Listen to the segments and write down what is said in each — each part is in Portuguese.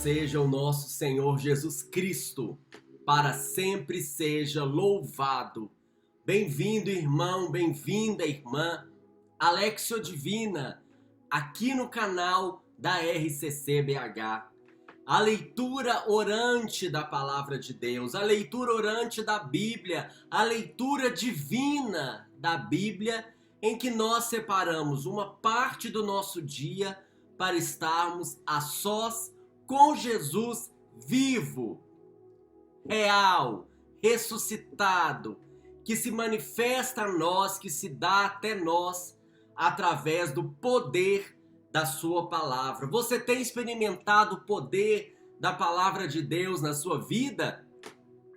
seja o nosso Senhor Jesus Cristo, para sempre seja louvado. Bem-vindo, irmão, bem-vinda, irmã, Alexio Divina, aqui no canal da RCC BH. A leitura orante da Palavra de Deus, a leitura orante da Bíblia, a leitura divina da Bíblia, em que nós separamos uma parte do nosso dia para estarmos a sós com Jesus vivo, real, ressuscitado, que se manifesta a nós, que se dá até nós através do poder da sua palavra. Você tem experimentado o poder da palavra de Deus na sua vida?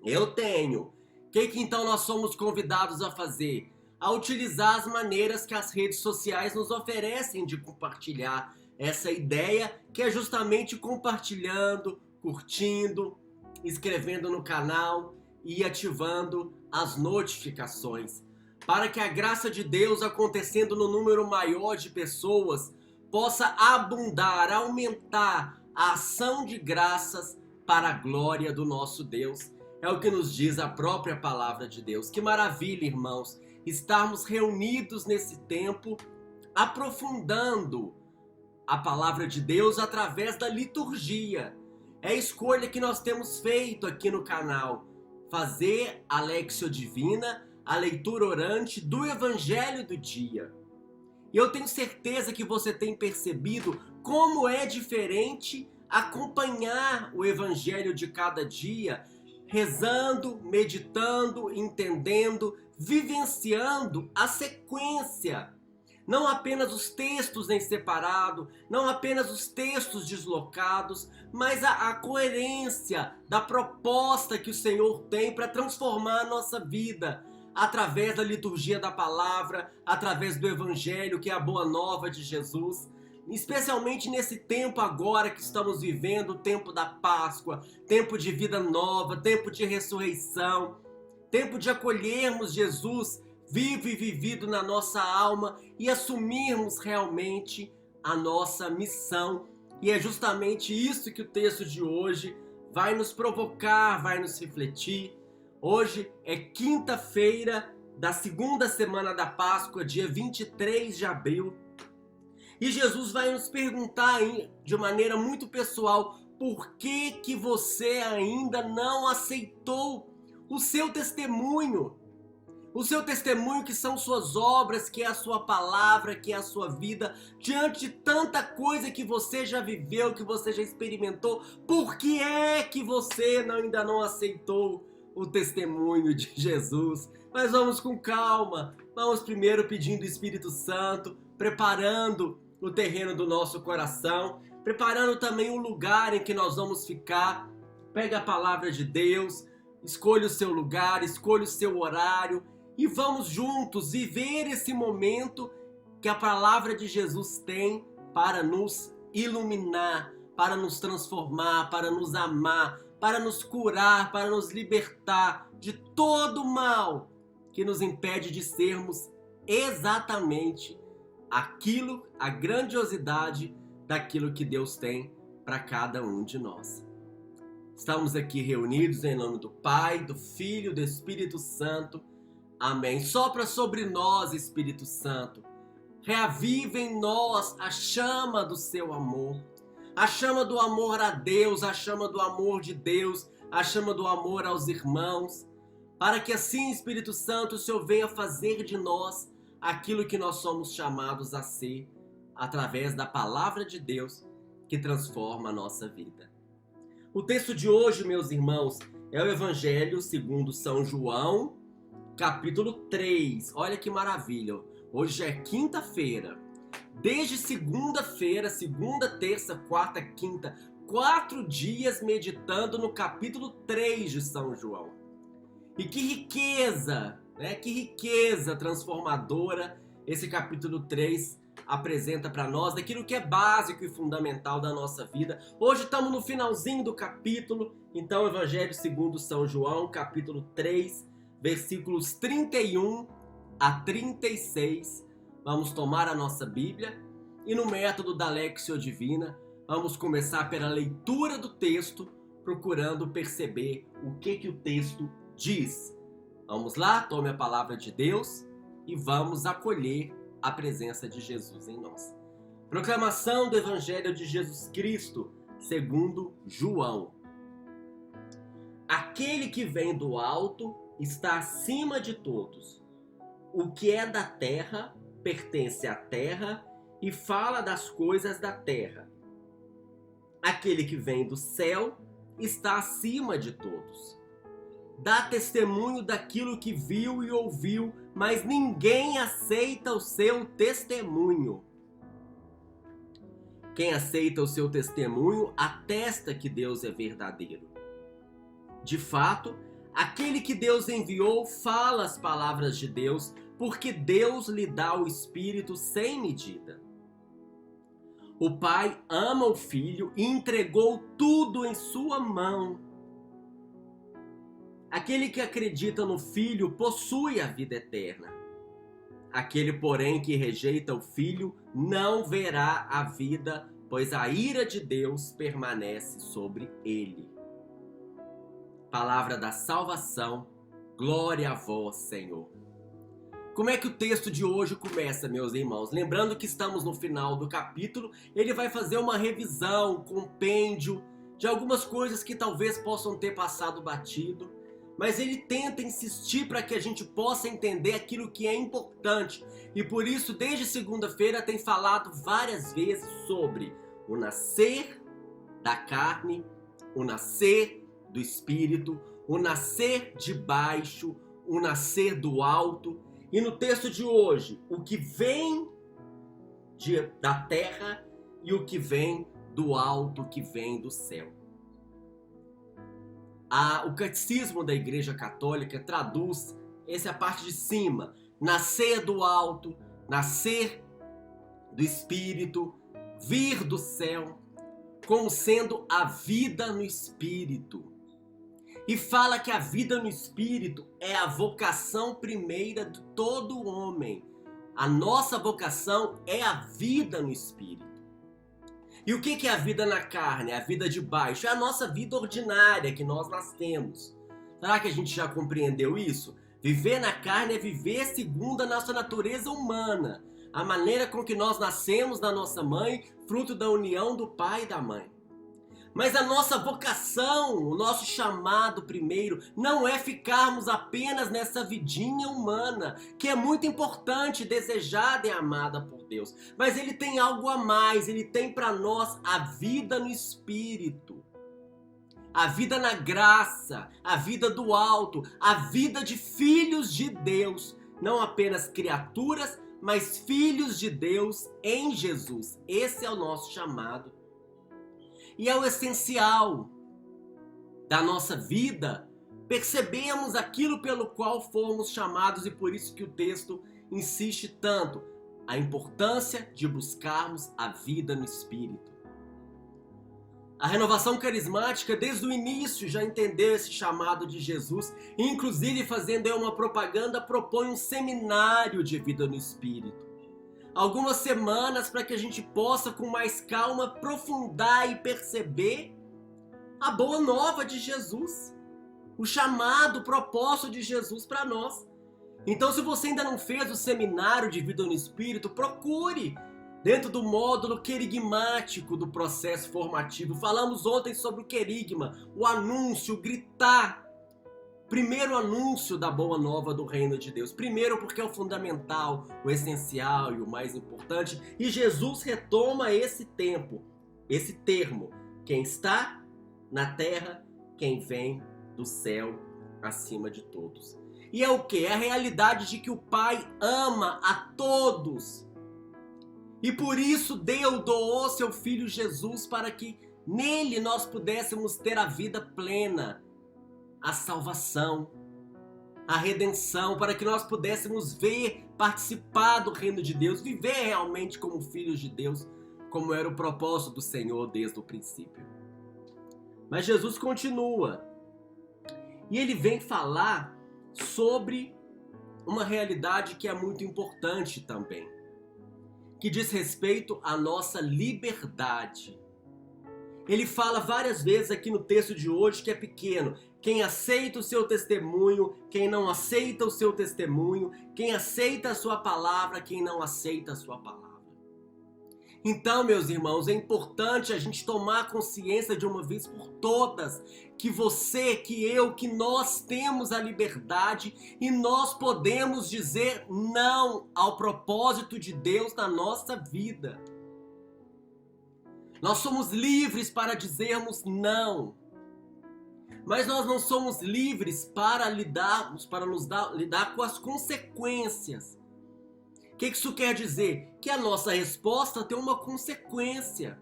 Eu tenho. O que então nós somos convidados a fazer? A utilizar as maneiras que as redes sociais nos oferecem de compartilhar essa ideia, que é justamente compartilhando, curtindo, escrevendo no canal e ativando as notificações, para que a graça de Deus, acontecendo no número maior de pessoas, possa abundar, aumentar a ação de graças para a glória do nosso Deus. É o que nos diz a própria palavra de Deus. Que maravilha, irmãos, estarmos reunidos nesse tempo, aprofundando a palavra de Deus através da liturgia. É a escolha que nós temos feito aqui no canal. Fazer a Alexio Divina, a leitura orante do Evangelho do dia. E eu tenho certeza que você tem percebido como é diferente acompanhar o Evangelho de cada dia, rezando, meditando, entendendo, vivenciando a sequência. Não apenas os textos em separado, não apenas os textos deslocados, mas a coerência da proposta que o Senhor tem para transformar a nossa vida, através da liturgia da palavra, através do Evangelho, que é a boa nova de Jesus. Especialmente nesse tempo agora que estamos vivendo, o tempo da Páscoa, tempo de vida nova, tempo de ressurreição, tempo de acolhermos Jesus vivo e vivido na nossa alma e assumirmos realmente a nossa missão. E é justamente isso que o texto de hoje vai nos provocar, vai nos refletir. Hoje é quinta-feira da segunda semana da Páscoa, dia 23 de abril. E Jesus vai nos perguntar de maneira muito pessoal, por que você ainda não aceitou o seu testemunho? O seu testemunho, que são suas obras, que é a sua palavra, que é a sua vida, diante de tanta coisa que você já viveu, que você já experimentou, por que é que você ainda não aceitou o testemunho de Jesus? Mas vamos com calma, vamos primeiro pedindo o Espírito Santo, preparando o terreno do nosso coração, preparando também o lugar em que nós vamos ficar. Pega a palavra de Deus, escolha o seu lugar, escolha o seu horário, e vamos juntos viver esse momento que a palavra de Jesus tem para nos iluminar, para nos transformar, para nos amar, para nos curar, para nos libertar de todo mal que nos impede de sermos exatamente aquilo, a grandiosidade daquilo que Deus tem para cada um de nós. Estamos aqui reunidos em nome do Pai, do Filho e do Espírito Santo. Amém. Sopra sobre nós, Espírito Santo. Reaviva em nós a chama do seu amor. A chama do amor a Deus, a chama do amor de Deus, a chama do amor aos irmãos. Para que assim, Espírito Santo, o Senhor venha fazer de nós aquilo que nós somos chamados a ser, através da palavra de Deus que transforma a nossa vida. O texto de hoje, meus irmãos, é o Evangelho segundo São João, capítulo 3. Olha que maravilha. Hoje já é quinta-feira. Desde segunda-feira, segunda, terça, quarta, quinta, 4 dias meditando no capítulo 3 de São João. E que riqueza, né? Que riqueza transformadora esse capítulo 3 apresenta para nós, daquilo que é básico e fundamental da nossa vida. Hoje estamos no finalzinho do capítulo, então Evangelho segundo São João, capítulo 3, versículos 31 a 36. Vamos tomar a nossa Bíblia e no método da Alexio Divina Vamos começar pela leitura do texto, procurando perceber o que o texto diz. Vamos lá, tome a palavra de Deus e vamos acolher a presença de Jesus em nós. Proclamação do Evangelho de Jesus Cristo, segundo João. Aquele que vem do alto está acima de todos. O que é da terra pertence à terra e fala das coisas da terra. Aquele que vem do céu está acima de todos. Dá testemunho daquilo que viu e ouviu, mas ninguém aceita o seu testemunho. Quem aceita o seu testemunho atesta que Deus é verdadeiro. De fato, aquele que Deus enviou fala as palavras de Deus, porque Deus lhe dá o Espírito sem medida. O Pai ama o Filho e entregou tudo em sua mão. Aquele que acredita no Filho possui a vida eterna. Aquele, porém, que rejeita o Filho não verá a vida, pois a ira de Deus permanece sobre ele. Palavra da salvação, glória a vós, Senhor. Como é que o texto de hoje começa, meus irmãos? Lembrando que estamos no final do capítulo, ele vai fazer uma revisão, um compêndio de algumas coisas que talvez possam ter passado batido, mas ele tenta insistir para que a gente possa entender aquilo que é importante. E por isso, desde segunda-feira, tem falado várias vezes sobre o nascer da carne, o nascer do Espírito, o nascer de baixo, o nascer do alto. E no texto de hoje, o que vem da terra e o que vem do alto, o que vem do céu. O Catecismo da Igreja Católica traduz essa parte de cima, nascer do alto, nascer do Espírito, vir do céu, como sendo a vida no Espírito. E fala que a vida no Espírito é a vocação primeira de todo homem. A nossa vocação é a vida no Espírito. E o que é a vida na carne? A vida de baixo? É a nossa vida ordinária que nós nascemos. Será que a gente já compreendeu isso? Viver na carne é viver segundo a nossa natureza humana. A maneira com que nós nascemos da nossa mãe, fruto da união do pai e da mãe. Mas a nossa vocação, o nosso chamado primeiro, não é ficarmos apenas nessa vidinha humana, que é muito importante, desejada e amada por Deus. Mas ele tem algo a mais, ele tem para nós a vida no Espírito. A vida na graça, a vida do alto, a vida de filhos de Deus. Não apenas criaturas, mas filhos de Deus em Jesus. Esse é o nosso chamado. E é o essencial da nossa vida, percebemos aquilo pelo qual fomos chamados e por isso que o texto insiste tanto, a importância de buscarmos a vida no Espírito. A renovação carismática desde o início já entendeu esse chamado de Jesus, inclusive fazendo uma propaganda, propõe um seminário de vida no Espírito. Algumas semanas para que a gente possa com mais calma aprofundar e perceber a boa nova de Jesus, o chamado, o propósito de Jesus para nós. Então, se você ainda não fez o seminário de vida no Espírito, procure dentro do módulo querigmático do processo formativo. Falamos ontem sobre o querigma, o anúncio, o gritar. Primeiro anúncio da boa nova do reino de Deus. Primeiro porque é o fundamental, o essencial e o mais importante. E Jesus retoma esse termo. Quem está na terra, quem vem do céu acima de todos. E é o quê? É a realidade de que o Pai ama a todos. E por isso doou seu Filho Jesus para que nele nós pudéssemos ter a vida plena. A salvação, a redenção, para que nós pudéssemos ver, participar do reino de Deus, viver realmente como filhos de Deus, como era o propósito do Senhor desde o princípio. Mas Jesus continua, e ele vem falar sobre uma realidade que é muito importante também, que diz respeito à nossa liberdade. Ele fala várias vezes aqui no texto de hoje que é pequeno. Quem aceita o seu testemunho, quem não aceita o seu testemunho, quem aceita a sua palavra, quem não aceita a sua palavra. Então, meus irmãos, é importante a gente tomar consciência de uma vez por todas que você, que eu, que nós temos a liberdade e nós podemos dizer não ao propósito de Deus na nossa vida. Nós somos livres para dizermos não, mas nós não somos livres para lidar com as consequências. O que isso quer dizer? Que a nossa resposta tem uma consequência.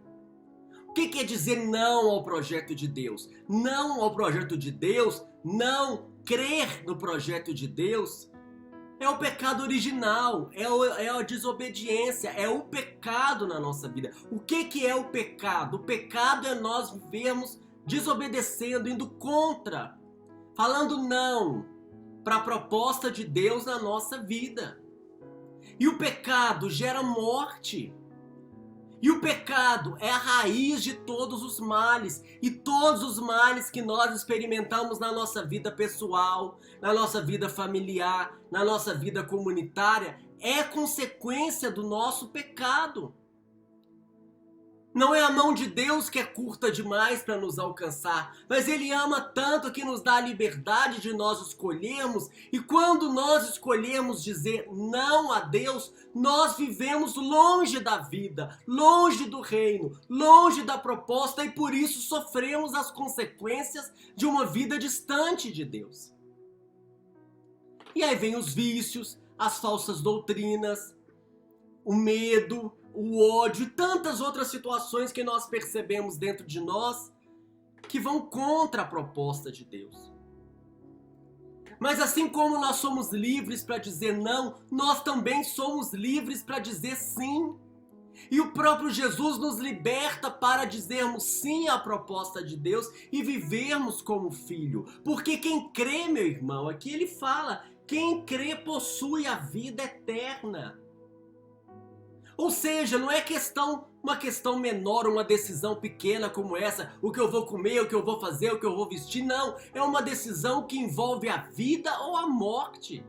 O que quer dizer não ao projeto de Deus? Não ao projeto de Deus, não crer no projeto de Deus, é o pecado original, é a desobediência, é o pecado na nossa vida. O que é o pecado? O pecado é nós vivermos desobedecendo, indo contra, falando não para a proposta de Deus na nossa vida. E o pecado gera morte. E o pecado é a raiz de todos os males. E todos os males que nós experimentamos na nossa vida pessoal, na nossa vida familiar, na nossa vida comunitária, é consequência do nosso pecado. Não é a mão de Deus que é curta demais para nos alcançar, mas Ele ama tanto que nos dá a liberdade de nós escolhermos, e quando nós escolhemos dizer não a Deus, nós vivemos longe da vida, longe do reino, longe da proposta, e por isso sofremos as consequências de uma vida distante de Deus. E aí vem os vícios, as falsas doutrinas, o medo, o ódio e tantas outras situações que nós percebemos dentro de nós que vão contra a proposta de Deus. Mas assim como nós somos livres para dizer não, nós também somos livres para dizer sim. E o próprio Jesus nos liberta para dizermos sim à proposta de Deus e vivermos como filho. Porque quem crê, meu irmão, aqui ele fala, quem crê possui a vida eterna. Ou seja, não é uma questão menor, uma decisão pequena como essa, o que eu vou comer, o que eu vou fazer, o que eu vou vestir, não. É uma decisão que envolve a vida ou a morte.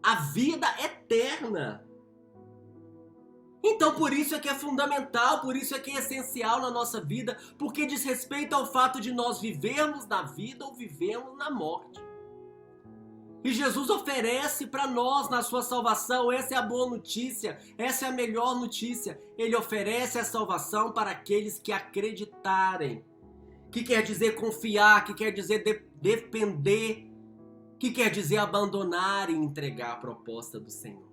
A vida eterna. Então por isso é que é fundamental, por isso é que é essencial na nossa vida, porque diz respeito ao fato de nós vivermos na vida ou vivemos na morte. E Jesus oferece para nós na sua salvação, essa é a boa notícia, essa é a melhor notícia. Ele oferece a salvação para aqueles que acreditarem. Que quer dizer confiar, que quer dizer depender, que quer dizer abandonar e entregar a proposta do Senhor.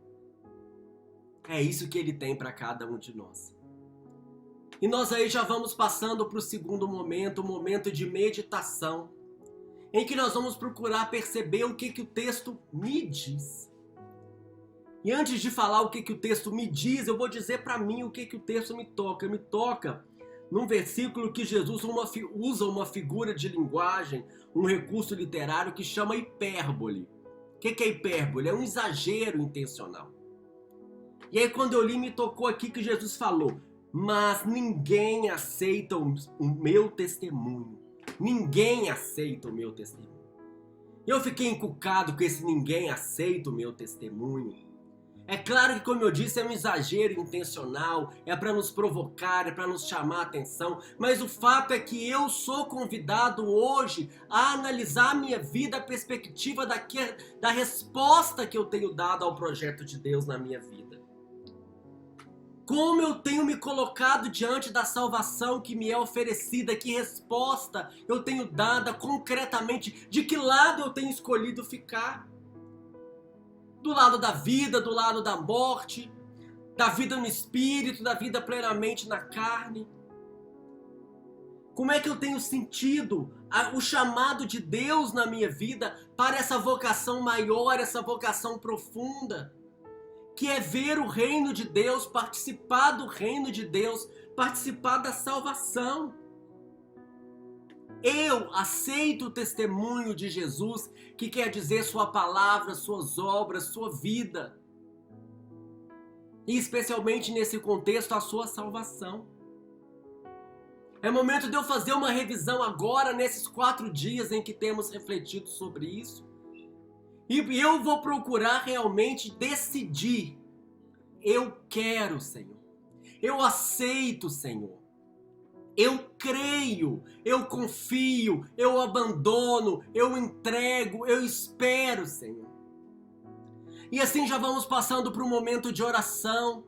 É isso que ele tem para cada um de nós. E nós aí já vamos passando para o segundo momento, o momento de meditação, em que nós vamos procurar perceber o que o texto me diz. E antes de falar o que o texto me diz, eu vou dizer para mim o que o texto me toca. Me toca num versículo que Jesus usa uma figura de linguagem, um recurso literário que chama hipérbole. O que é hipérbole? É um exagero intencional. E aí quando eu li, me tocou aqui que Jesus falou, mas ninguém aceita o meu testemunho. Ninguém aceita o meu testemunho. Eu fiquei encucado com esse ninguém aceita o meu testemunho. É claro que, como eu disse, é um exagero intencional, é para nos provocar, é para nos chamar a atenção, mas o fato é que eu sou convidado hoje a analisar a minha vida, a perspectiva da resposta que eu tenho dado ao projeto de Deus na minha vida. Como eu tenho me colocado diante da salvação que me é oferecida, que resposta eu tenho dado concretamente, de que lado eu tenho escolhido ficar? Do lado da vida, do lado da morte, da vida no espírito, da vida plenamente na carne? Como é que eu tenho sentido o chamado de Deus na minha vida para essa vocação maior, essa vocação profunda? Que é ver o reino de Deus, participar do reino de Deus, participar da salvação. Eu aceito o testemunho de Jesus, que quer dizer sua palavra, suas obras, sua vida. E especialmente nesse contexto, a sua salvação. É momento de eu fazer uma revisão agora, nesses 4 dias em que temos refletido sobre isso. E eu vou procurar realmente decidir. Eu quero, Senhor. Eu aceito, Senhor. Eu creio, eu confio, eu abandono, eu entrego, eu espero, Senhor. E assim já vamos passando para um momento de oração,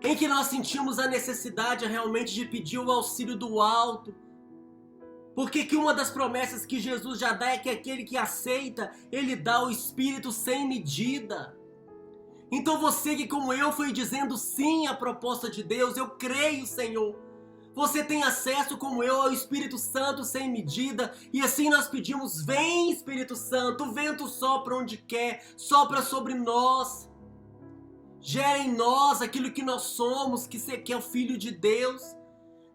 em que nós sentimos a necessidade realmente de pedir o auxílio do alto. Porque que uma das promessas que Jesus já dá é que aquele que aceita, ele dá o Espírito sem medida. Então você que como eu foi dizendo sim à proposta de Deus, eu creio, Senhor. Você tem acesso como eu ao Espírito Santo sem medida, e assim nós pedimos, vem Espírito Santo, o vento sopra onde quer, sopra sobre nós. Gera em nós aquilo que nós somos, que é o Filho de Deus.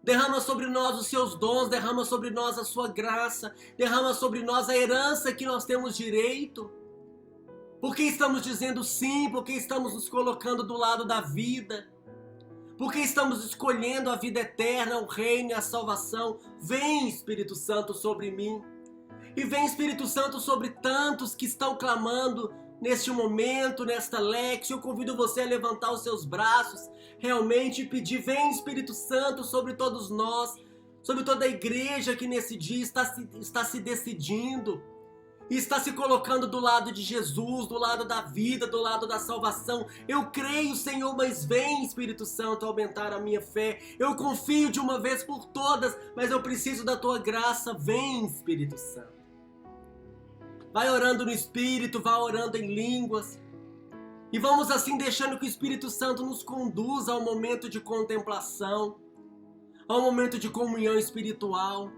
Derrama sobre nós os seus dons, derrama sobre nós a sua graça, derrama sobre nós a herança que nós temos direito. Porque estamos dizendo sim, porque estamos nos colocando do lado da vida. Porque estamos escolhendo a vida eterna, o reino e a salvação. Vem Espírito Santo sobre mim. E vem Espírito Santo sobre tantos que estão clamando neste momento, nesta Lex. Eu convido você a levantar os seus braços, realmente e pedir, vem Espírito Santo sobre todos nós, sobre toda a igreja que nesse dia está se decidindo, e está se colocando do lado de Jesus, do lado da vida, do lado da salvação. Eu creio, Senhor, mas vem Espírito Santo aumentar a minha fé. Eu confio de uma vez por todas, mas eu preciso da tua graça. Vem Espírito Santo. Vai orando no Espírito, vai orando em línguas. E vamos assim deixando que o Espírito Santo nos conduza ao momento de contemplação, ao momento de comunhão espiritual.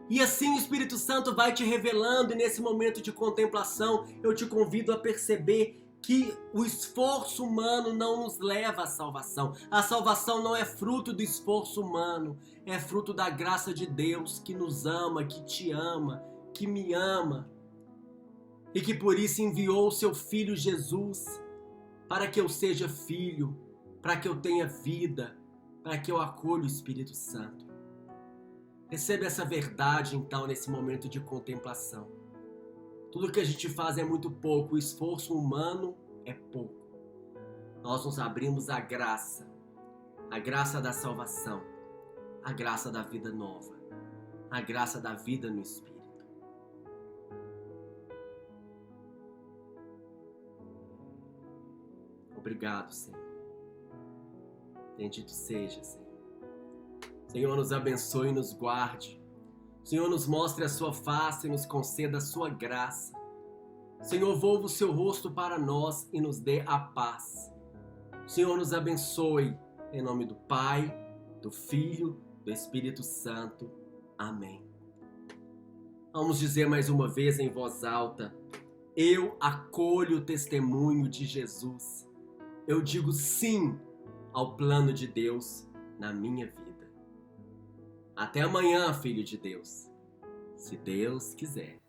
E assim o Espírito Santo vai te revelando, e nesse momento de contemplação eu te convido a perceber que o esforço humano não nos leva à salvação. A salvação não é fruto do esforço humano, é fruto da graça de Deus que nos ama, que te ama, que me ama. E que por isso enviou o seu Filho Jesus, para que eu seja filho, para que eu tenha vida, para que eu acolha o Espírito Santo. Receba essa verdade então nesse momento de contemplação. Tudo que a gente faz é muito pouco, o esforço humano é pouco. Nós nos abrimos à graça, a graça da salvação, a graça da vida nova, a graça da vida no Espírito. Obrigado, Senhor. Bendito seja, Senhor. Senhor, nos abençoe e nos guarde. Senhor, nos mostre a sua face e nos conceda a sua graça. Senhor, volva o seu rosto para nós e nos dê a paz. Senhor, nos abençoe. Em nome do Pai, do Filho, do Espírito Santo. Amém. Vamos dizer mais uma vez em voz alta: eu acolho o testemunho de Jesus. Eu digo sim ao plano de Deus na minha vida. Até amanhã, filho de Deus, se Deus quiser.